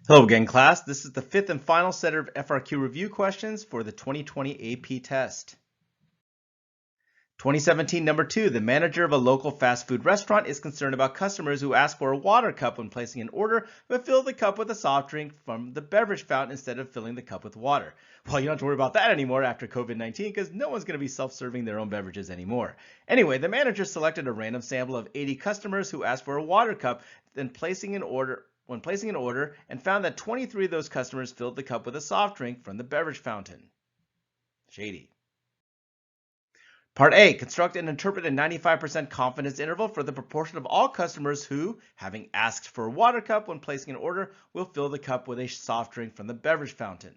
Hello again, class. This is the fifth and final set of FRQ review questions for the 2020 AP test. 2017 number 2, the manager of a local fast food restaurant is concerned about customers who ask for a water cup when placing an order, but fill the cup with a soft drink from the beverage fountain instead of filling the cup with water. Well, you don't have to worry about that anymore after COVID-19 because no one's going to be self-serving their own beverages anymore. Anyway, the manager selected a random sample of 80 customers who asked for a water cup, then placing an order and found that 23 of those customers filled the cup with a soft drink from the beverage fountain. Shady. Part A, construct and interpret a 95% confidence interval for the proportion of all customers who, having asked for a water cup when placing an order, will fill the cup with a soft drink from the beverage fountain.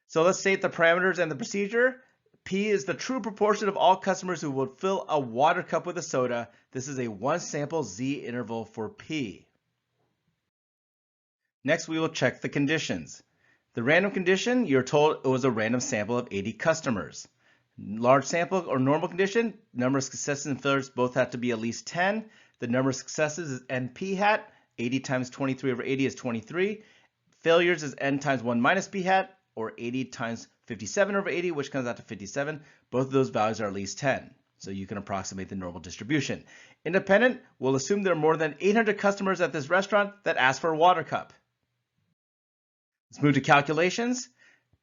So let's state the parameters and the procedure. P is the true proportion of all customers who will fill a water cup with a soda. This is a one sample Z interval for P. Next, we will check the conditions. The random condition, you're told it was a random sample of 80 customers. Large sample or normal condition, number of successes and failures both have to be at least 10. The number of successes is NP hat, 80 times 23 over 80 is 23. Failures is N times 1 minus P hat, or 80 times 57 over 80, which comes out to 57. Both of those values are at least 10. So you can approximate the normal distribution. Independent, we'll assume there are more than 800 customers at this restaurant that ask for a water cup. Let's move to calculations.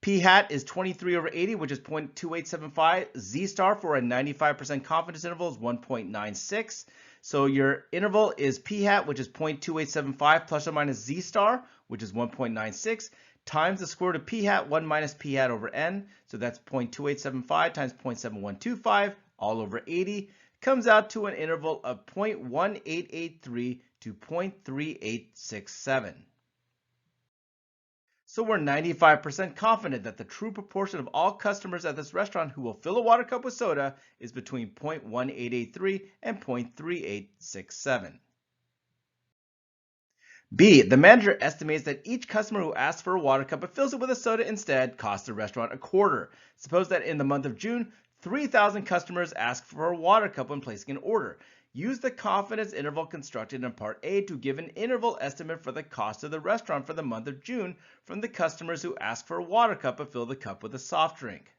P hat is 23 over 80, which is 0.2875. Z star for a 95% confidence interval is 1.96. So your interval is P hat, which is 0.2875 plus or minus Z star, which is 1.96, times the square root of P hat, 1 minus P hat over N. So that's 0.2875 times 0.7125 all over 80. Comes out to an interval of 0.1883 to 0.3867. So we're 95% confident that the true proportion of all customers at this restaurant who will fill a water cup with soda is between 0.1883 and 0.3867. B, the manager estimates that each customer who asks for a water cup but fills it with a soda instead costs the restaurant a quarter. Suppose that in the month of June, 3,000 customers ask for a water cup when placing an order. Use the confidence interval constructed in Part A to give an interval estimate for the cost of the restaurant for the month of June from the customers who ask for a water cup but fill the cup with a soft drink.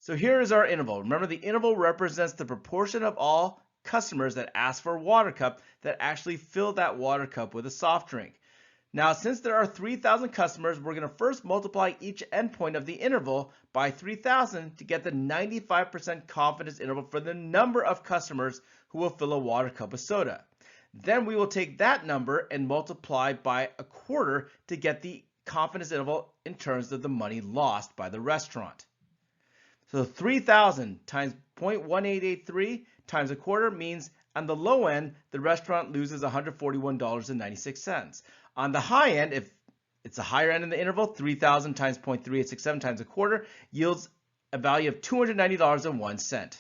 So here is our interval. Remember, the interval represents the proportion of all customers that ask for a water cup that actually fill that water cup with a soft drink. Now, since there are 3,000 customers, we're going to first multiply each endpoint of the interval by 3,000 to get the 95% confidence interval for the number of customers who will fill a water cup of soda. Then we will take that number and multiply by a quarter to get the confidence interval in terms of the money lost by the restaurant. So 3,000 times 0.1883 times a quarter means on the low end, the restaurant loses $141.96. On the high end, if it's the higher end in the interval, 3,000 times 0.3867 times a quarter yields a value of $290.01.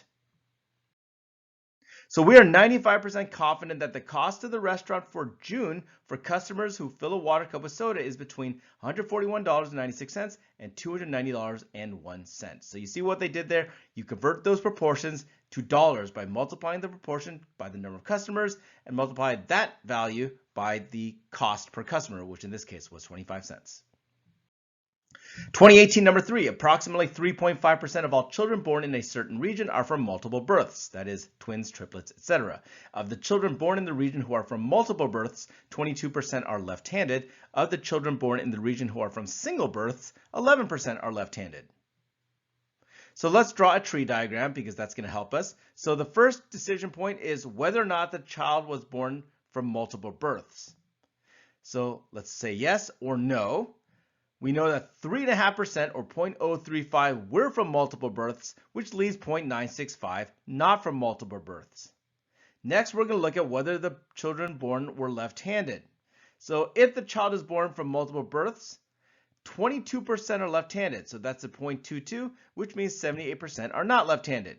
So we are 95% confident that the cost of the restaurant for June for customers who fill a water cup with soda is between $141.96 and $290.01. So you see what they did there? You convert those proportions to dollars by multiplying the proportion by the number of customers and multiply that value by the cost per customer, which in this case was 25 cents. 2018 number 3, approximately 3.5% of all children born in a certain region are from multiple births, that is twins, triplets, etc. Of the children born in the region who are from multiple births, 22% are left-handed. Of the children born in the region who are from single births, 11% are left-handed. So let's draw a tree diagram because that's going to help us. So the first decision point is whether or not the child was born from multiple births. So let's say yes or no. We know that 3.5% or 0.035 were from multiple births, which leaves 0.965 not from multiple births. Next, we're going to look at whether the children born were left-handed. So if the child is born from multiple births, 22% are left-handed, so that's a 0.22, which means 78% are not left-handed.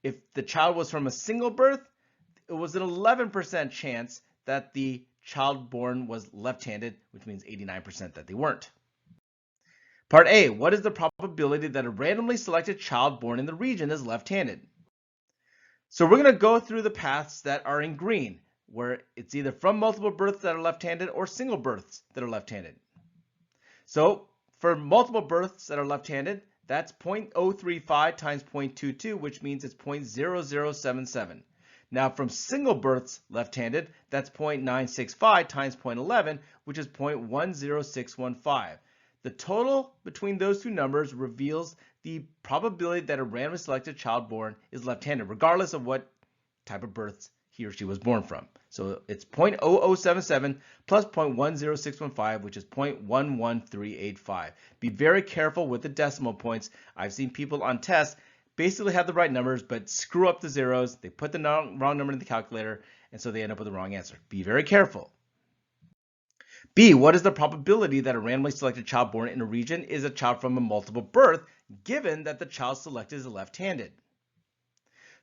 If the child was from a single birth, it was an 11% chance that the child born was left-handed, which means 89% that they weren't. Part A, what is the probability that a randomly selected child born in the region is left-handed? So we're going to go through the paths that are in green. where it's either from multiple births that are left-handed or single births that are left-handed. So for multiple births that are left-handed, that's 0.035 times 0.22, which means it's 0.0077. Now from single births left-handed, that's 0.965 times 0.11, which is 0.10615. The total between those two numbers reveals the probability that a randomly selected child born is left-handed, regardless of what type of births he or she was born from. So it's 0.0077 plus 0.10615, which is 0.11385. Be very careful with the decimal points. I've seen people on tests basically have the right numbers, but screw up the zeros. They put the wrong number in the calculator, and so they end up with the wrong answer. Be very careful. B, what is the probability that a randomly selected child born in a region is a child from a multiple birth, given that the child selected is left-handed?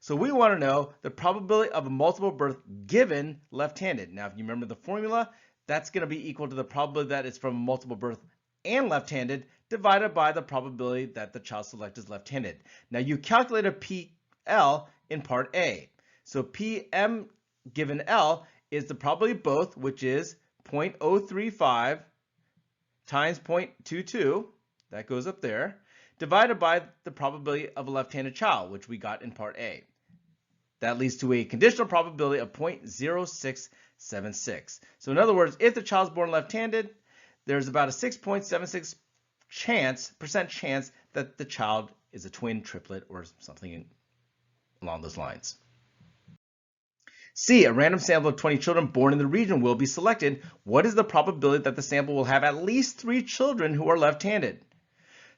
So we want to know the probability of a multiple birth given left-handed. Now, if you remember the formula, that's going to be equal to the probability that it's from a multiple birth and left-handed divided by the probability that the child selected is left-handed. Now, you calculate a PL in part A. So PM given L is the probability of both, which is 0.035 times 0.22, that goes up there, divided by the probability of a left-handed child, which we got in part A. That leads to a conditional probability of 0.0676. So in other words, if the child is born left-handed, there's about a 6.76% chance that the child is a twin, triplet, or something along those lines. C, a random sample of 20 children born in the region will be selected. What is the probability that the sample will have at least 3 children who are left-handed?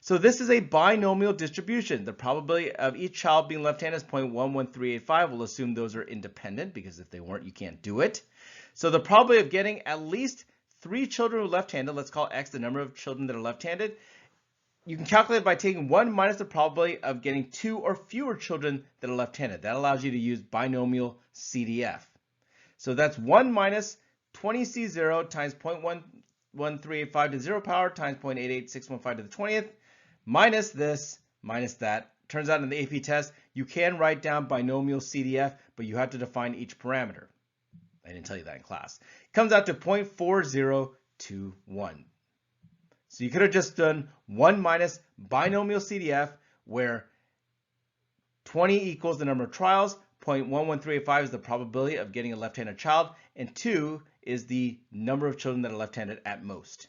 So this is a binomial distribution. The probability of each child being left-handed is 0.11385. We'll assume those are independent, because if they weren't, you can't do it. So the probability of getting at least 3 children who are left-handed, let's call X the number of children that are left-handed, you can calculate by taking 1 minus the probability of getting 2 or fewer children that are left-handed. That allows you to use binomial CDF. So that's 1 minus 20C0 times 0.11385 to the 0 power times 0.88615 to the 20th, minus this, minus that. Turns out in the AP test, you can write down binomial CDF, but you have to define each parameter. I didn't tell you that in class. It comes out to 0.4021. So you could have just done 1 minus binomial CDF, where 20 equals the number of trials, 0.11385 is the probability of getting a left-handed child, and 2 is the number of children that are left-handed at most.